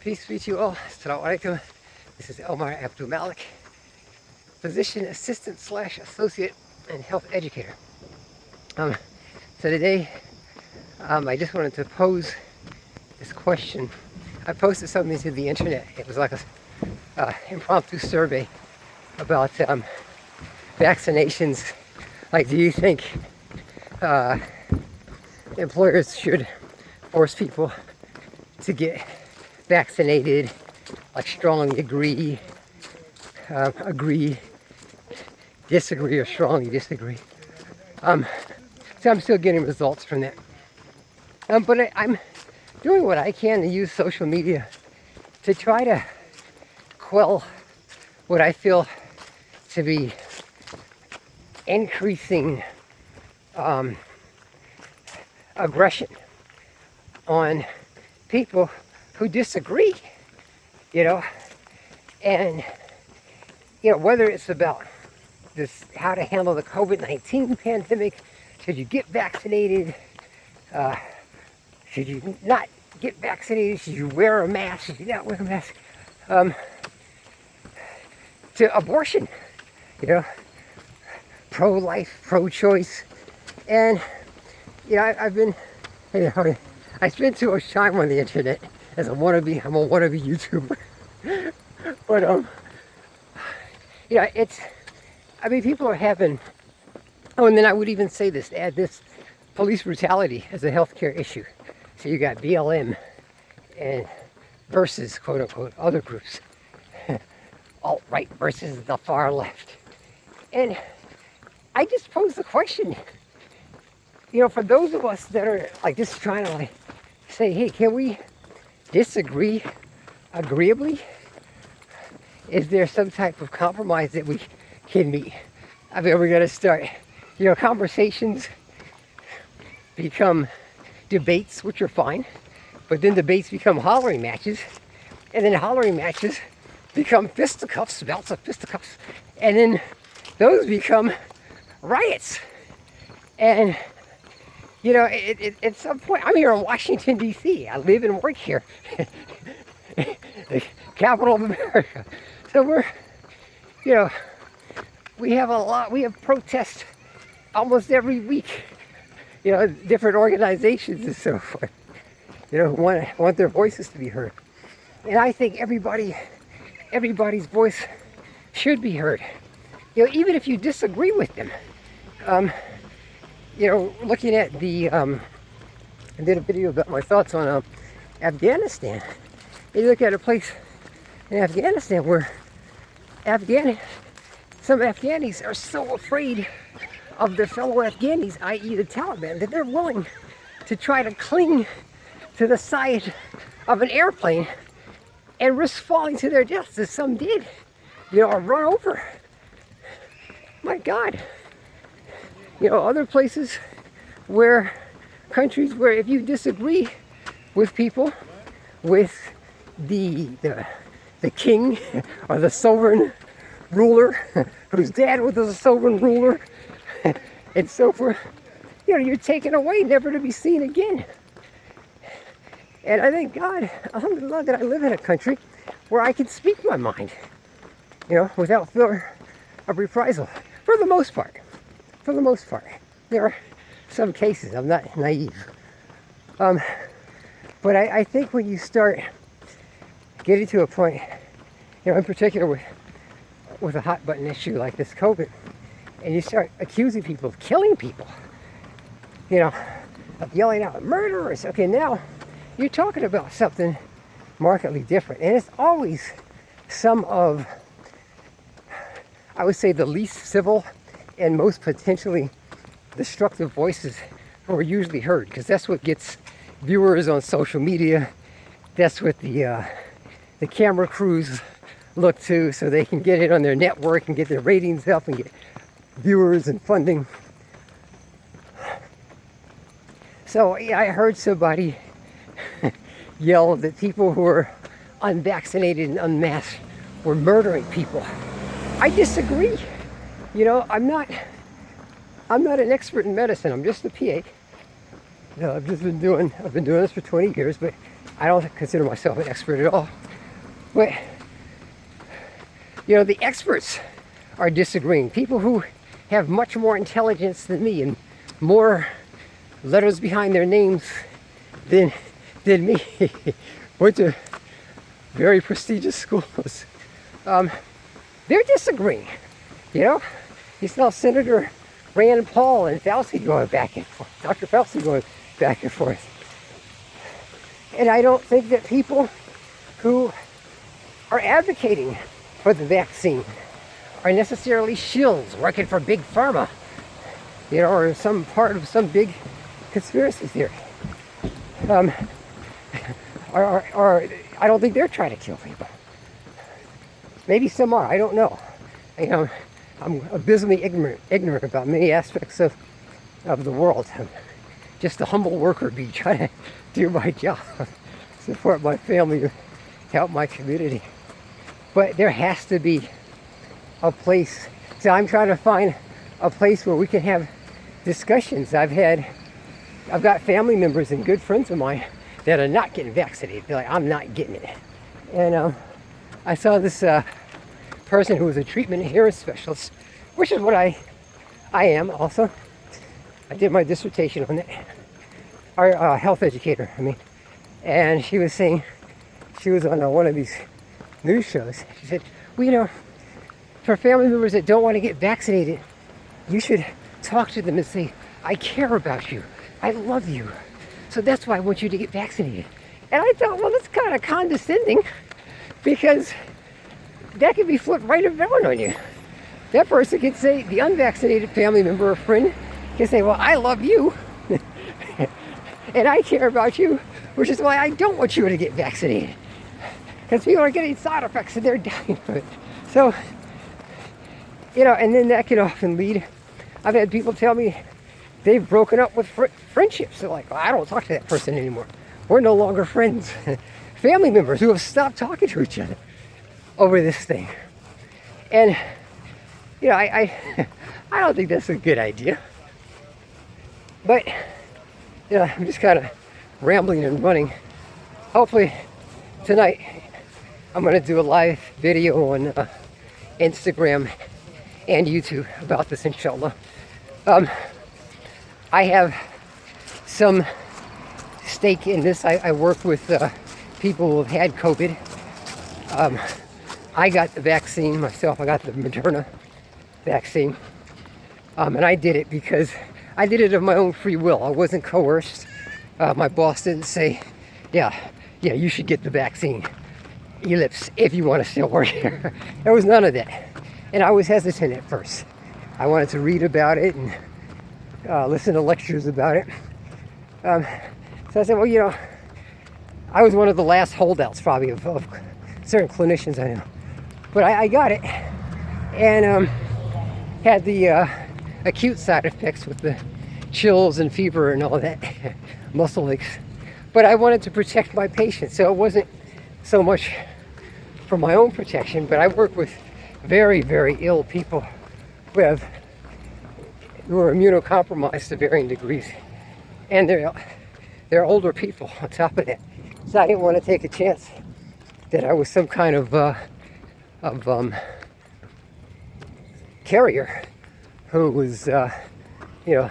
Peace be to you all. Assalamu alaikum. This is Omar Abdul Malik, physician assistant / associate and health educator. So today, I just wanted to pose this question. I posted something to the internet. It was like a impromptu survey about vaccinations. Like, do you think employers should force people to get vaccinated? Like, strongly agree, disagree, or strongly disagree. So I'm still getting results from that. But I'm doing what I can to use social media to try to quell what I feel to be increasing aggression on people who disagree, and whether it's about this, how to handle the COVID-19 pandemic, should you get vaccinated, should you not get vaccinated, should you wear a mask, should you not wear a mask, to abortion, pro-life, pro-choice. And I spend too much time on the internet as I'm a wannabe YouTuber. But people are having, and then I would even say this, add this, police brutality as a healthcare issue. So you got BLM and versus, quote unquote, other groups, alt-right versus the far left. And I just pose the question, for those of us that are just trying to say, hey, can we disagree agreeably? Is there some type of compromise that we can meet? We're going to start, conversations become debates, which are fine, but then debates become hollering matches, and then hollering matches become fisticuffs, bouts of fisticuffs, and then those become riots. And at some point, I'm here in Washington, D.C. I live and work here, the capital of America. So we have protests almost every week, different organizations and so forth, who want their voices to be heard. And I think everybody's voice should be heard, even if you disagree with them. Looking at I did a video about my thoughts on Afghanistan. You look at a place in Afghanistan where some Afghanis are so afraid of their fellow Afghanis, i.e. the Taliban, that they're willing to try to cling to the side of an airplane and risk falling to their deaths, as some did, or run over. My God. Other places countries where if you disagree with people, with the king or the sovereign ruler, whose dad was a sovereign ruler, and so forth, you're taken away, never to be seen again. And I thank God, alhamdulillah, that I live in a country where I can speak my mind, without fear of reprisal, for the most part. For the most part. There are some cases, I'm not naive. But I think when you start getting to a point, in particular with a hot button issue like this COVID, and you start accusing people of killing people, of yelling out murderers, okay, now you're talking about something markedly different. And it's always some of, I would say, the least civil and most potentially destructive voices who are usually heard, because that's what gets viewers on social media. That's what the camera crews look to, so they can get it on their network and get their ratings up and get viewers and funding. So I heard somebody yell that people who are unvaccinated and unmasked were murdering people. I disagree. I'm not an expert in medicine. I'm just a PA. I've been doing this for 20 years, but I don't consider myself an expert at all. But, you know, the experts are disagreeing. People who have much more intelligence than me and more letters behind their names than me, went to very prestigious schools. They're disagreeing. You know, you saw Senator Rand Paul and Fauci going back and forth, Dr. Fauci going back and forth. And I don't think that people who are advocating for the vaccine are necessarily shills working for big pharma, you know, or some part of some big conspiracy theory. Or I don't think they're trying to kill people. Maybe some are, I don't know. You know, I'm abysmally ignorant about many aspects of the world. I'm just a humble worker bee trying to do my job, support my family, help my community. But there has to be a place. So I'm trying to find a place where we can have discussions. I've got family members and good friends of mine that are not getting vaccinated. They're like, I'm not getting it. And I saw this person who was a treatment adherence specialist, which is what I am also. I did my dissertation on it. Our health educator, I mean. And she was saying, she was on one of these news shows. She said, well, you know, for family members that don't want to get vaccinated, you should talk to them and say, I care about you. I love you. So that's why I want you to get vaccinated. And I thought, well, that's kind of condescending, because that could be flipped right around on you. That person could say, the unvaccinated family member or friend can say, well, I love you and I care about you, which is why I don't want you to get vaccinated. Because people are getting side effects and they're dying from it. So, you know, and then that can often lead. I've had people tell me they've broken up with friendships. They're like, well, I don't talk to that person anymore. We're no longer friends. Family members who have stopped talking to each other over this thing. And, you know, I don't think that's a good idea. But, you know, I'm just kind of rambling and running. Hopefully tonight I'm going to do a live video on Instagram and YouTube about this, inshallah. I have some stake in this. I work with people who have had COVID. I got the vaccine myself. I got the Moderna vaccine. And I did it because I did it of my own free will. I wasn't coerced. My boss didn't say, yeah, you should get the vaccine, ellipse, if you want to still work here. There was none of that. And I was hesitant at first. I wanted to read about it and listen to lectures about it. So I said, well, you know, I was one of the last holdouts probably of certain clinicians I know. But I got it and had the acute side effects with the chills and fever and all that, muscle aches. But I wanted to protect my patients, so it wasn't so much for my own protection, but I work with very, very ill people who are immunocompromised to varying degrees. And they're older people on top of that. So I didn't want to take a chance that I was some kind of carrier who was, you know,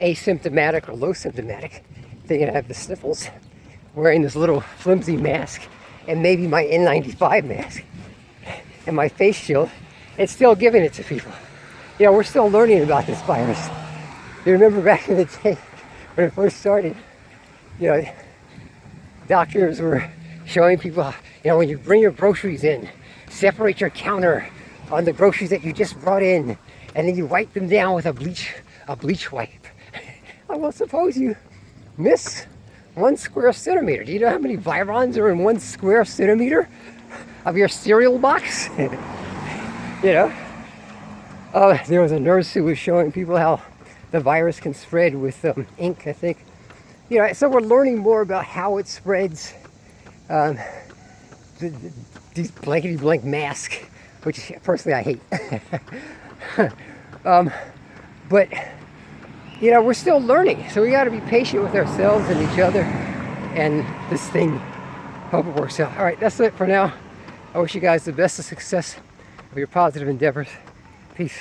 asymptomatic or low symptomatic, thinking I have the sniffles, wearing this little flimsy mask and maybe my N95 mask and my face shield, and still giving it to people. You know, we're still learning about this virus. You remember back in the day when it first started, you know, doctors were showing people, you know, when you bring your groceries in, separate your counter on the groceries that you just brought in, and then you wipe them down with a bleach wipe. Well, suppose you miss 1 square centimeter. Do you know how many virons are in 1 square centimeter of your cereal box? You know? There was a nurse who was showing people how the virus can spread with ink, I think. You know, so we're learning more about how it spreads. These blankety blank masks, which personally I hate. But you know, we're still learning, so we got to be patient with ourselves and each other and this thing Hope it works out. All right, that's it for now. I wish you guys the best of success with your positive endeavors. Peace.